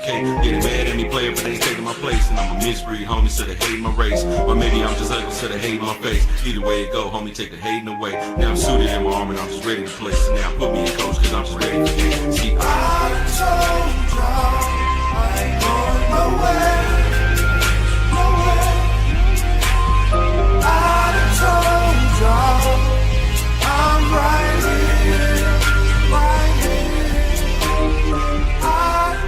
cake. Getting mad at me, player, but they ain't taking my place. And I'm a misbreed, homie, so they hate my race. Or maybe I'm just ugly, so they hate my face. Either way it go, homie, take the hating away. Now I'm suited in my armor, and I'm just ready to play. So now put me in coach, cause I'm just ready for game. See, I told y'all I ain't going nowhere. I told y'all I'm right here, right here. I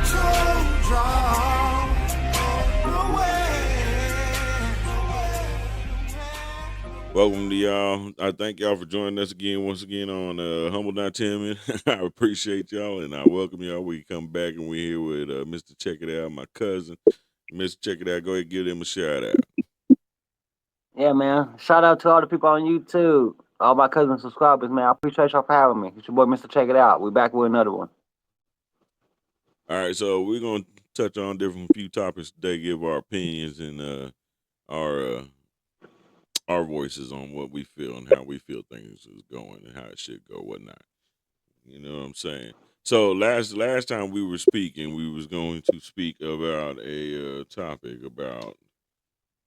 told y'all nowhere. Welcome to y'all. I thank y'all for joining us once again on Humble Not Timid. I appreciate y'all and I welcome y'all. We come back and we're here with Mr. Check It Out, my cousin. Mr. Check It Out, go ahead and give them a shout out. Yeah, man. Shout out to all the people on YouTube, all my cousin subscribers, man. I appreciate y'all for having me. It's your boy, Mr. Check It Out. We back with another one. All right, so we're gonna touch on few topics today, give our opinions and our voices on what we feel and how we feel things is going and how it should go, whatnot. You know what I'm saying? So last time we were speaking, we was going to speak about a topic about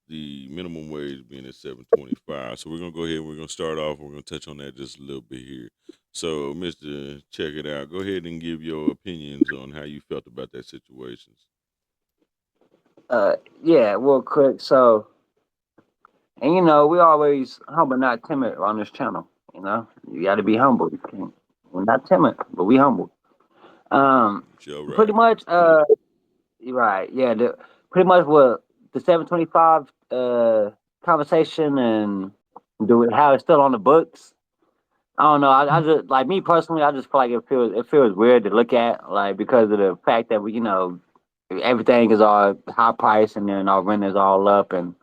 the minimum wage being at $7.25. So we're gonna go ahead and we're gonna start off. We're gonna touch on that just a little bit here. So, Mr. Check It Out, go ahead and give your opinions on how you felt about that situation. Yeah, real quick. So, and you know, we always humble, not timid on this channel. You know, you got to be humble. You can't. We're not timid, but we humble. Sure, right. Pretty much. Right. Yeah. Pretty much what the 725 conversation and how it's still on the books. I don't know. I just like me personally. I just feel like it feels weird to look at, like because of the fact that everything is all high price and then our rent is all up, and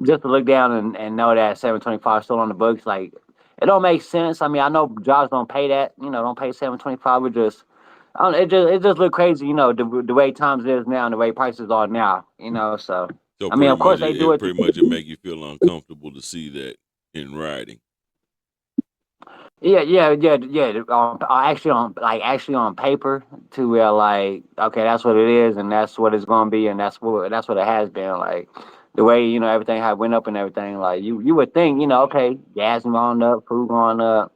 just to look down and know that 725 is still on the books, like it don't make sense. I mean, I know jobs don't pay that. Don't pay 725. We just I don't, it just look crazy. The way times is now and the way prices are now. So I mean, of course they do it. Pretty much it make you feel uncomfortable to see that in writing. Yeah. Actually on paper, to where like, okay, that's what it is, and that's what it's gonna be, and that's what it has been. Like the way everything had went up and everything. Like you would think, okay, gas going up, food going up,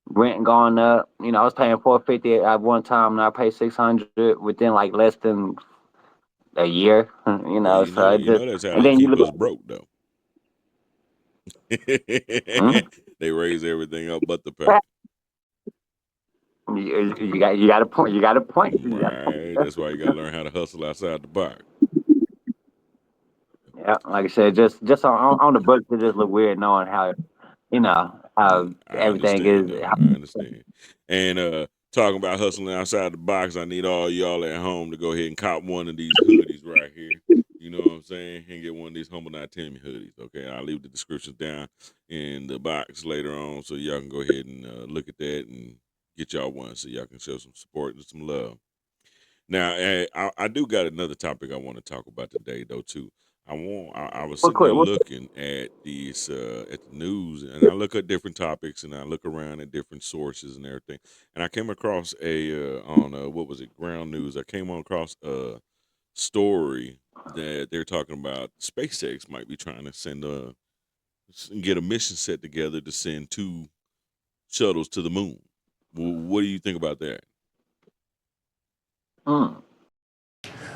rent going up. I was paying $450 at one time, and I paid $600 within like less than a year. Well, so that's how and they then you keep look. us broke though. They raise everything up but the pay. You got a point. You got a point. Right. That's why you gotta learn how to hustle outside the box. Yeah, like I said, just on the books, it just look weird knowing how everything is. I understand. And talking about hustling outside the box, I need all y'all at home to go ahead and cop one of these hoodies right here. You know what I'm saying? And get one of these Humble Not Timid hoodies. Okay, I'll leave the descriptions down in the box later on, so y'all can go ahead and look at that and get y'all one, so y'all can show some support and some love. Now, I do got another topic I want to talk about today, though, too. I was sitting there looking at these at the news, and I look at different topics, and I look around at different sources and everything, and I came across on what was it, Ground News. I came across a story that they're talking about SpaceX might be trying to get a mission set together to send 2 shuttles to the moon. Well, what do you think about that?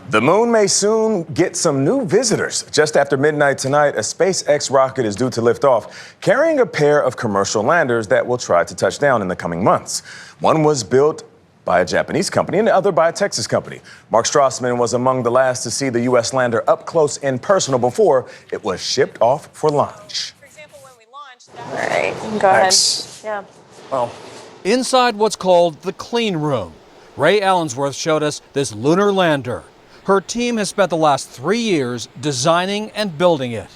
The moon may soon get some new visitors. Just after midnight tonight, a SpaceX rocket is due to lift off, carrying a pair of commercial landers that will try to touch down in the coming months. One was built by a Japanese company and the other by a Texas company. Mark Strassman was among the last to see the U.S. lander up close and personal before it was shipped off for launch. For example, when we launched, all right, go ahead. Yeah. Well, inside what's called the clean room, Ray Allensworth showed us this lunar lander. Her team has spent the last 3 years designing and building it.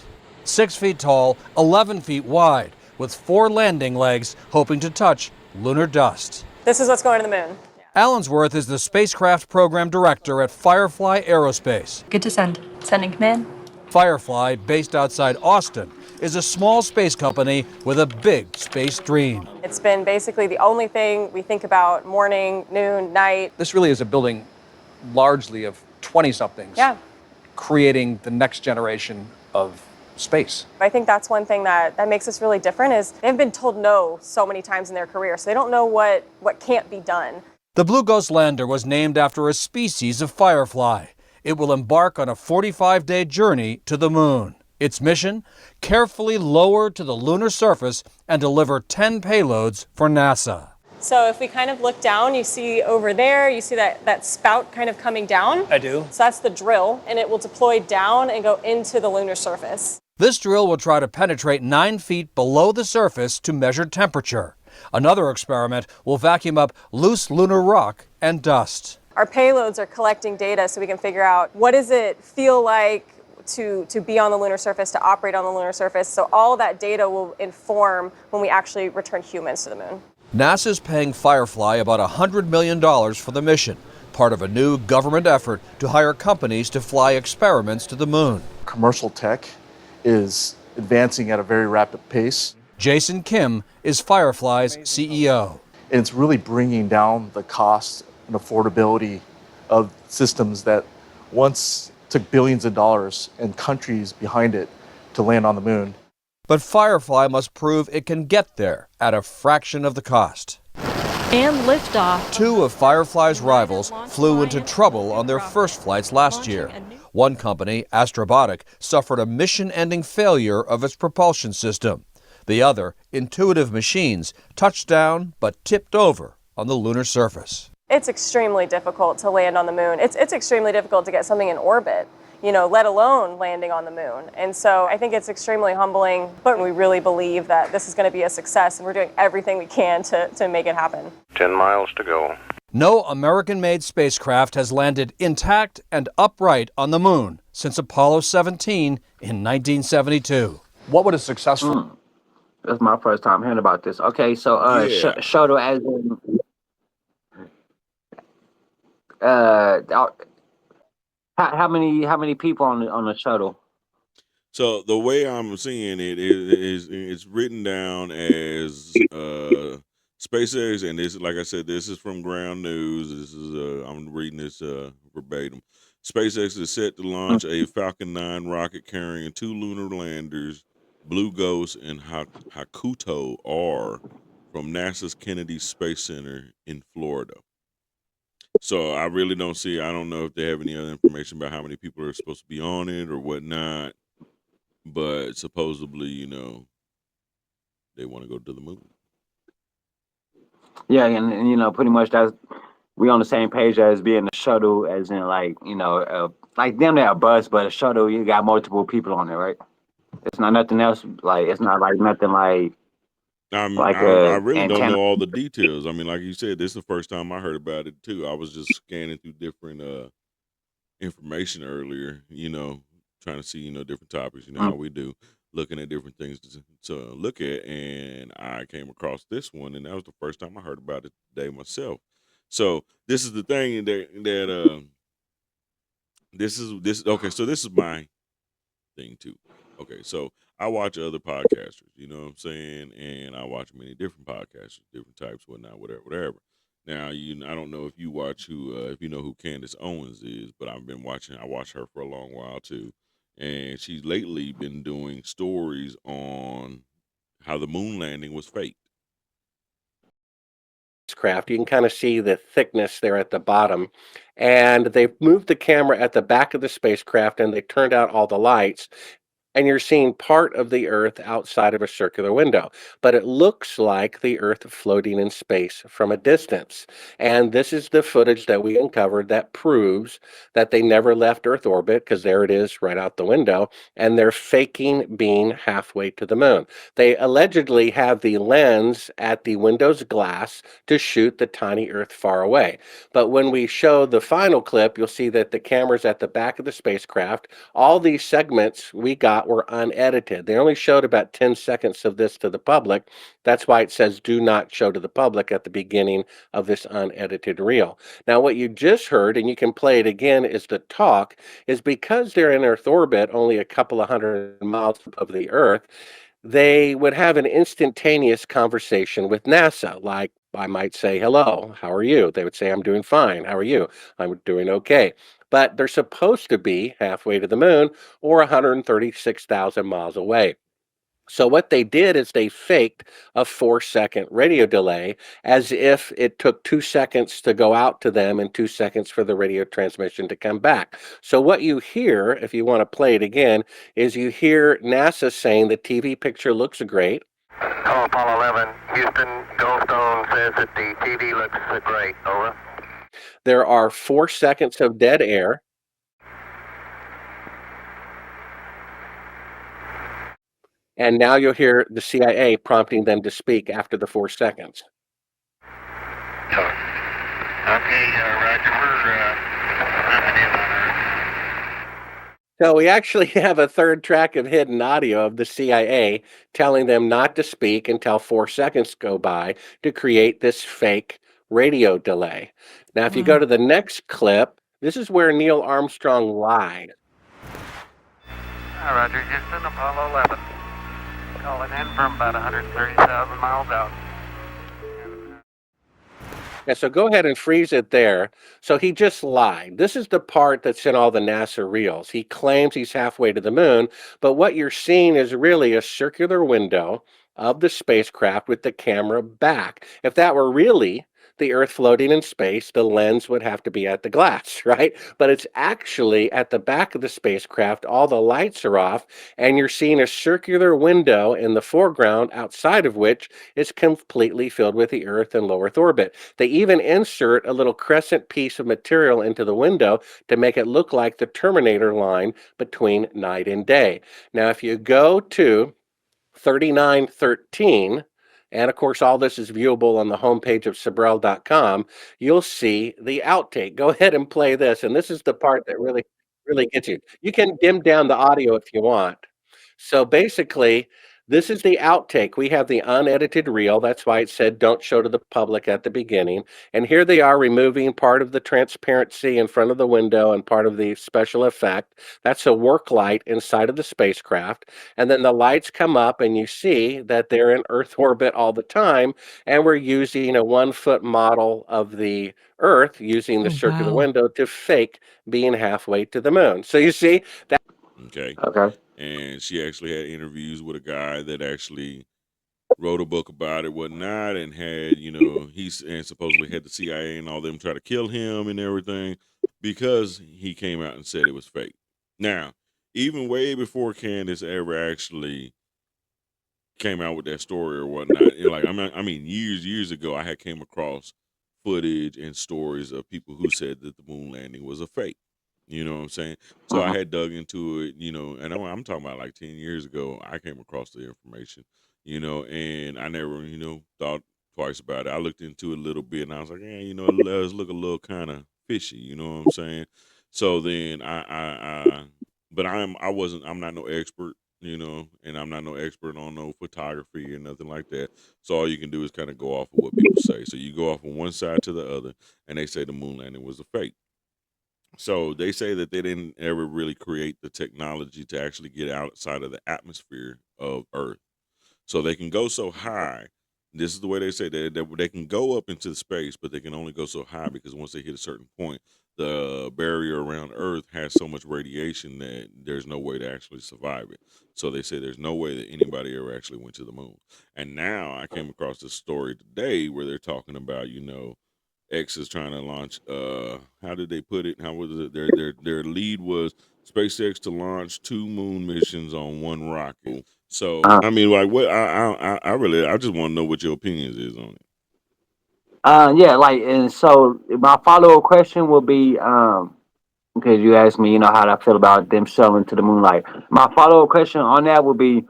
6 feet tall, 11 feet wide, with 4 landing legs, hoping to touch lunar dust. This is what's going to the moon. Allensworth is the spacecraft program director at Firefly Aerospace. Good to send. Sending command. Firefly, based outside Austin, is a small space company with a big space dream. It's been basically the only thing we think about morning, noon, night. This really is a building largely of 20-somethings Yeah. creating the next generation of space. I think that's one thing that makes us really different is they've been told no so many times in their career, so they don't know what can't be done. The Blue Ghost lander was named after a species of firefly. It will embark on a 45-day journey to the moon. Its mission? Carefully lower to the lunar surface and deliver 10 payloads for NASA. So if we kind of look down, you see over there, you see that spout kind of coming down? I do. So that's the drill, and it will deploy down and go into the lunar surface. This drill will try to penetrate 9 feet below the surface to measure temperature. Another experiment will vacuum up loose lunar rock and dust. Our payloads are collecting data so we can figure out what does it feel like to be on the lunar surface, to operate on the lunar surface. So all that data will inform when we actually return humans to the moon. NASA's paying Firefly about $100 million for the mission, part of a new government effort to hire companies to fly experiments to the moon. Commercial tech is advancing at a very rapid pace. Jason Kim is Firefly's CEO. And it's really bringing down the cost and affordability of systems that once took billions of dollars and countries behind it to land on the moon. But Firefly must prove it can get there at a fraction of the cost. And liftoff. 2 of Firefly's rivals flew into trouble on their first flights last year. One company, Astrobotic, suffered a mission-ending failure of its propulsion system. The other, Intuitive Machines, touched down but tipped over on the lunar surface. It's extremely difficult to land on the moon. It's extremely difficult to get something in orbit, let alone landing on the moon. And so I think it's extremely humbling, but we really believe that this is going to be a success, and we're doing everything we can to make it happen. 10 miles to go. No American-made spacecraft has landed intact and upright on the moon since Apollo 17 in 1972. What would a successful... That's my first time hearing about this. Okay, so shuttle as in how many people on the shuttle? So the way I'm seeing it is it's written down as SpaceX, and this, like I said, this is from Ground News. This is I'm reading this verbatim. SpaceX is set to launch a Falcon 9 rocket carrying 2 lunar landers, Blue Ghost and Hakuto R, from NASA's Kennedy Space Center in Florida. So I really don't see, I don't know if they have any other information about how many people are supposed to be on it or whatnot, but supposedly, they want to go to the moon. Yeah, and pretty much we on the same page as being a shuttle, as in like them they're a bus, but a shuttle you got multiple people on it, right? It's not nothing else. Like it's not like nothing like. I really don't know all the details. I mean, like you said, this is the first time I heard about it too. I was just scanning through different information earlier, trying to see, different topics, how we do, looking at different things to look at, and I came across this one, and that was the first time I heard about it today myself. So this is the thing that this okay. So this is my thing too. Okay, so I watch other podcasters, you know what I'm saying, and I watch many different podcasters, different types, whatnot, whatever. Now, I don't know if you watch if you know who Candace Owens is, but I've been watching. I watched her for a long while too, and she's lately been doing stories on how the moon landing was faked. Craft, you can kind of see the thickness there at the bottom, and they've moved the camera at the back of the spacecraft, and they turned out all the lights. And you're seeing part of the Earth outside of a circular window, but it looks like the Earth floating in space from a distance. And this is the footage that we uncovered that proves that they never left Earth orbit, because there it is right out the window, and they're faking being halfway to the moon. They allegedly have the lens at the window's glass to shoot the tiny Earth far away. But when we show the final clip, you'll see that the camera's at the back of the spacecraft. All these segments we got were unedited. They only showed about 10 seconds of this to the public. That's why it says do not show to the public at the beginning of this unedited reel. Now, what you just heard, and you can play it again, is the talk, is because they're in Earth orbit only a couple of 100 miles above the Earth, they would have an instantaneous conversation with NASA. Like, I might say, hello, how are you? They would say, I'm doing fine. How are you? I'm doing okay. but they're supposed to be halfway to the moon or 136,000 miles away. So what they did is they faked a 4-second radio delay as if it took 2 seconds to go out to them and 2 seconds for the radio transmission to come back. So what you hear, if you want to play it again, is you hear NASA saying the TV picture looks great. Hello, Apollo 11. Houston, Goldstone says that the TV looks great. Over. There are 4 seconds of dead air. And now you'll hear the CIA prompting them to speak after the 4 seconds. Okay, Roger, we're coming in on Earth. So we actually have a third track of hidden audio of the CIA telling them not to speak until 4 seconds go by to create this fake radio delay. Now, if you go to the next clip, this is where Neil Armstrong lied. Hi, Roger, Houston, Apollo 11. Calling in from about 130,000 miles out. Yeah, so go ahead and freeze it there. So he just lied. This is the part that's in all the NASA reels. He claims he's halfway to the moon, but what you're seeing is really a circular window of the spacecraft with the camera back. If that were really the Earth floating in space, the lens would have to be at the glass, right? But it's actually at the back of the spacecraft. All the lights are off, and you're seeing a circular window in the foreground, outside of which is completely filled with the Earth and low Earth orbit. They even insert a little crescent piece of material into the window to make it look like the Terminator line between night and day. Now, if you go to 3913, and of course, all this is viewable on the homepage of Sabrel.com, you'll see the outtake. Go ahead and play this. And this is the part that really gets you. You can dim down the audio if you want. So basically, this is the outtake. We have the unedited reel. That's why it said don't show to the public at the beginning. And here they are removing part of the transparency in front of the window and part of the special effect. That's a work light inside of the spacecraft. And then the lights come up and you see that they're in Earth orbit all the time. And we're using a 1-foot model of the Earth using the circular window to fake being halfway to the moon. So you see that. Okay. Okay. And she actually had interviews with a guy that actually wrote a book about it, whatnot, and had, and supposedly had the CIA and all them try to kill him and everything because he came out and said it was fake. Now, even way before Candace ever actually came out with that story or whatnot, years ago, I had came across footage and stories of people who said that the moon landing was a fake. You know what I'm saying? So I had dug into it, and I'm talking about like 10 years ago, I came across the information, and I never, thought twice about it. I looked into it a little bit and I was like, it does look a little kind of fishy, you know what I'm saying? So then I'm not no expert, and I'm not no expert on no photography or nothing like that. So all you can do is kind of go off of what people say. So you go off on one side to the other and they say the moon landing was a fake. So they say that they didn't ever really create the technology to actually get outside of the atmosphere of Earth. So they can go so high. This is the way they say that they can go up into space, but they can only go so high because once they hit a certain point, the barrier around Earth has so much radiation that there's no way to actually survive it. So they say there's no way that anybody ever actually went to the moon. And now I came across this story today where they're talking about, X is trying to launch. How did they put it? How was it? Their lead was SpaceX to launch 2 moon missions on 1 rocket. So Uh, I mean, like, what? I just want to know what your opinions is on it. yeah, and so my follow-up question will be, because you asked me, how I feel about them sailing to the moonlight. My follow-up question on that would be,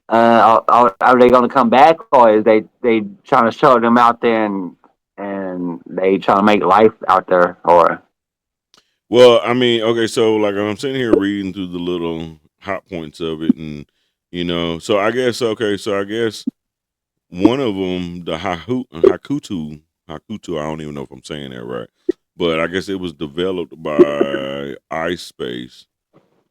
are they going to come back, or is they trying to show them out there and they trying to make life out there, or? Well, I mean, okay, so like I'm sitting here reading through the little hot points of it, and so I guess one of them, the Hakutu, I don't even know if I'm saying that right, but I guess it was developed by iSpace,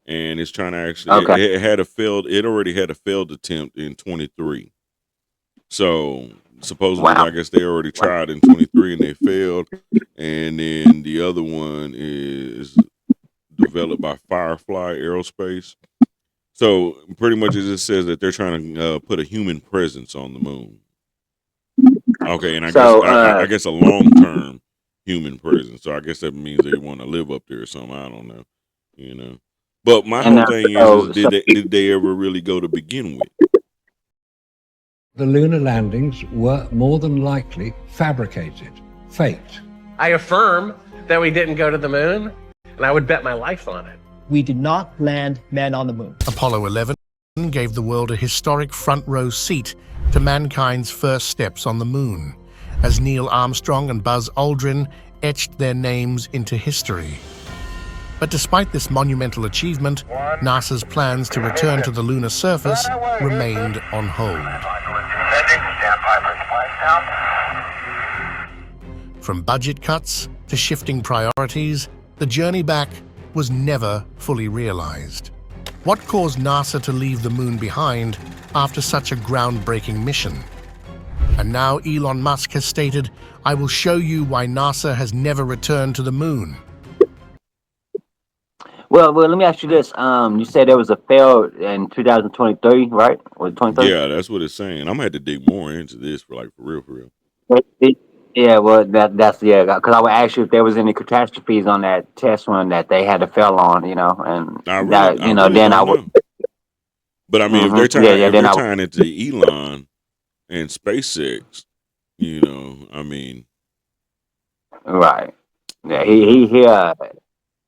and it's trying to actually Okay. it already had a failed attempt in 23. So supposedly, Wow. I guess they already tried in 23 and they failed, and then the other one is developed by Firefly Aerospace. So pretty much it just says that they're trying to put a human presence on the moon. Okay, and I guess So I guess a long term human presence. So I guess that means they want to live up there or something. I don't know, you know. But my and whole thing is so did they ever really go to begin with? The lunar landings were more than likely fabricated, faked. I affirm that we didn't go to the moon, and I would bet my life on it. We did not land men on the moon. Apollo 11 gave the world a historic front row seat to mankind's first steps on the moon, as Neil Armstrong and Buzz Aldrin etched their names into history. But despite this monumental achievement, NASA's plans to return to the lunar surface remained on hold. From budget cuts to shifting priorities, the journey back was never fully realized. What caused NASA to leave the moon behind after such a groundbreaking mission? And now Elon Musk has stated, "I will show you why NASA has never returned to the moon." well, let me ask you this. You said there was a fail in 2023, right? Or 23? Yeah, that's what it's saying. I'm gonna have to dig more into this for real, for real. Yeah, well, that's because I would ask you if there was any catastrophes on that test run that they had to fail on, and I that really then I don't would. know. But I mean, if they're tying it to Elon and SpaceX, I mean, Right. Yeah, he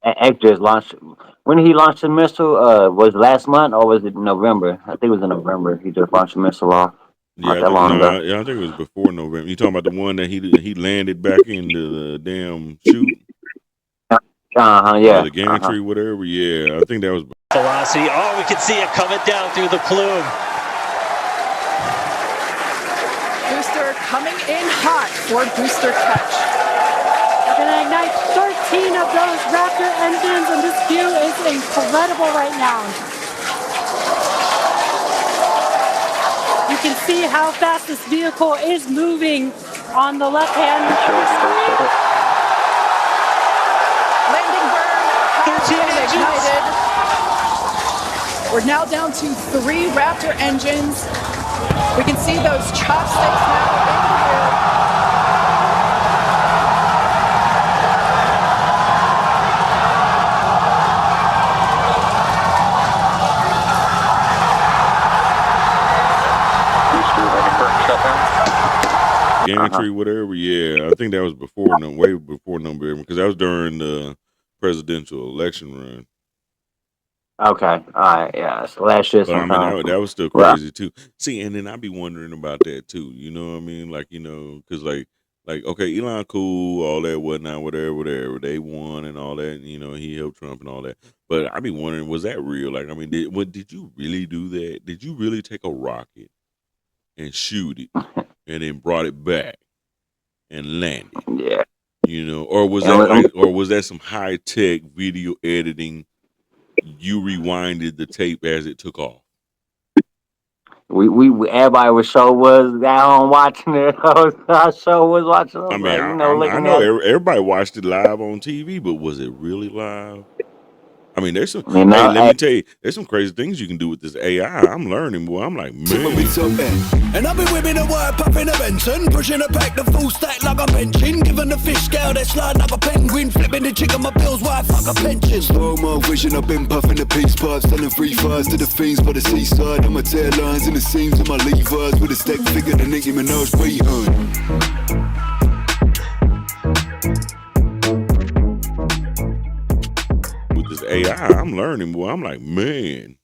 actors launched when he launched the missile. Was it last month or was it November? I think it was in November. He just launched the missile off not that long ago. I think it was before November. You talking about the one that he landed back into the damn chute? Yeah. The gantry, whatever. Yeah, I think that was. Velocity. Oh, we can see it coming down through the plume. Booster coming in hot for booster catch. We're going to ignite 13 of those Raptor engines, and this view is incredible right now. You can see how fast this vehicle is moving on the left-hand screen. Landing burn has been ignited. We're now down to 3 Raptor engines. We can see those chopsticks now in the air. Gantry, whatever. Yeah, I think that was way before November, because that was during the presidential election run. Okay, all right, yeah. So last year, But I mean, that was still Right. crazy too. See, and then I be wondering about that too. You know what I mean? Because okay, Elon cool, all that, whatnot, whatever. They won and all that. He helped Trump and all that. But I be wondering, was that real? Like, I mean, did you really do that? Did you really take a rocket and shoot it and then brought it back and landed? Yeah. Or was that some high tech video editing? You rewinded the tape as it took off. We everybody was at home watching it. Our show was watching. I mean, I know everybody watched it live on TV, but was it really live? I mean, there's some. Hey, let me tell you, there's some crazy things you can do with this AI. I'm learning, boy. I'm like, man. And I've been whipping a wire, popping a Benson, pushing a pack, the full stack like I'm benching, giving the fish scale that slide like a penguin, flipping the chick on my bills, why fuck a pension. Slow mo vision, I've been puffing the peace pipes, selling free fires to the fiends by the seaside. I'm a tear lines in the seams of my Levi's with a stack figure than Nicki Minaj behind. AI, I'm learning, boy. I'm like, man.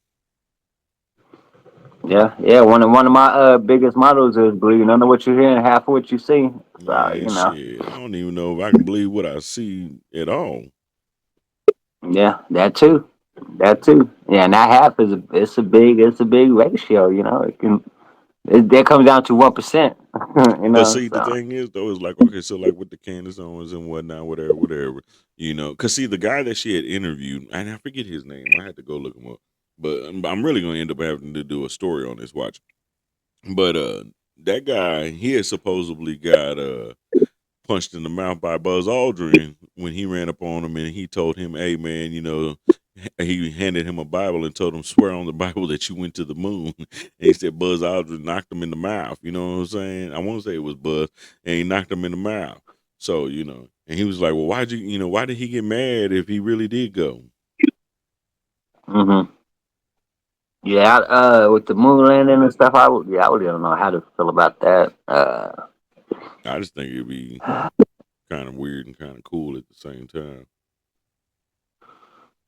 Yeah. One of my biggest models is believe none of what you hear and half of what you see. So, Man, shit, I don't even know if I can believe what I see at all. Yeah, that too. Yeah, and that half is it's a big ratio. That comes down to 1%. But see, the thing is though, is like, okay, so like with the Candace Owens and whatnot, whatever, because see, the guy that she had interviewed, and I forget his name, I had to go look him up, but I'm really gonna end up having to do a story on this. Watch, but that guy, he had supposedly got punched in the mouth by Buzz Aldrin when he ran up on him and he told him, "Hey man, he handed him a Bible and told him, swear on the Bible that you went to the moon." And he said Buzz Aldrin knocked him in the mouth. You know what I'm saying? I want to say it was Buzz, and he knocked him in the mouth. So, and he was like, well, why did he get mad if he really did go? Mm-hmm. Yeah, with the moon landing and stuff, I really don't know how to feel about that. I just think it'd be kind of weird and kind of cool at the same time.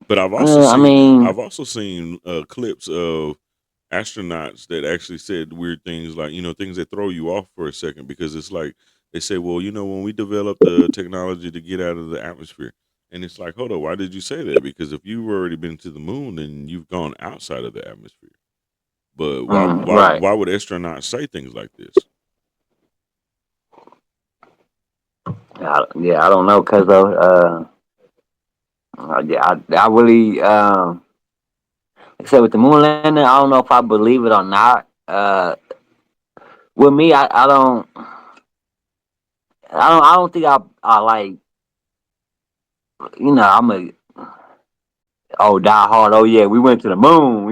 But I've also seen clips of astronauts that actually said weird things, like things that throw you off for a second, because it's like they say, well, when we developed the technology to get out of the atmosphere, and it's like, hold on, why did you say that? Because if you've already been to the moon, then you've gone outside of the atmosphere. But why would astronauts say things like this? I don't know, cause I really like I said with the moon landing, I don't know if I believe it or not. With me, I don't think I like, I'm a die hard. Oh yeah, we went to the moon.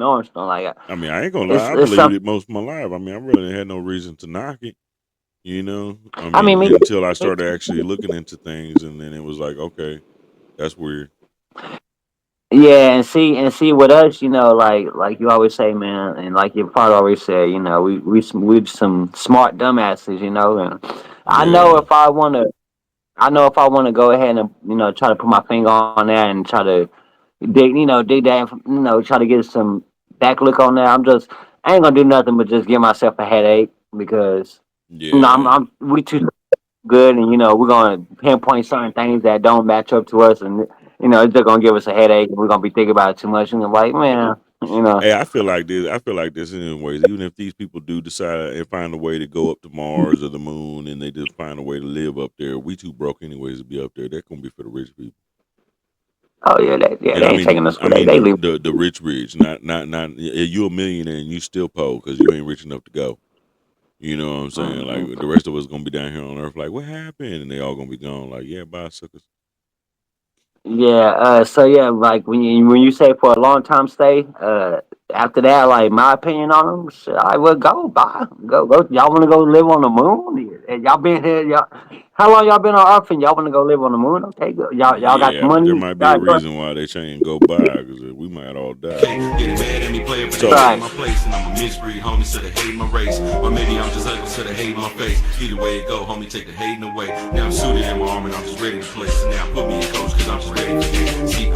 Armstrong. Like, I mean, I ain't gonna lie, I believed it most of my life. I mean, I really had no reason to knock it. Until I started actually looking into things, and then it was like, okay, that's weird. Yeah, and see with us, like you always say, man, and like your father always said, we some smart dumbasses, and I know if I want to go ahead and try to put my finger on that and try to dig that, try to get some back look on that. I ain't gonna do nothing but just give myself a headache because we too good, and we're gonna pinpoint certain things that don't match up to us, and it's just gonna give us a headache, and we're gonna be thinking about it too much, and I'm like, man, Hey, I feel like this anyways. Even if these people do decide and find a way to go up to Mars or the moon, and they just find a way to live up there, we too broke anyways to be up there. That's gonna be for the rich people. Oh yeah, they ain't taking us. They leave. The rich, not. You a millionaire and you still poor because you ain't rich enough to go. You know what I'm saying? Like the rest of us gonna be down here on Earth. Like, what happened? And they all gonna be gone. Like, yeah, bye, suckers. Yeah, so yeah, like when you say for a long time stay, after that, like my opinion on them, shit, I would go, bye, go. Y'all want to go live on the moon? And y'all been here, how long y'all been on Earth, and y'all want to go live on the moon? Okay, go. Y'all got the But money. there might be a reason why they saying go by, because we might all die. Getting mad at me, play but they my place, and I'm a misbreed, homie, so they hate my race. Or maybe I'm just ugly, so they hate my face. Either way it go, homie, take the hating away. Now I'm suited in my armor, and I'm just ready to play. So now put me in coach, cause I'm just ready to get. See,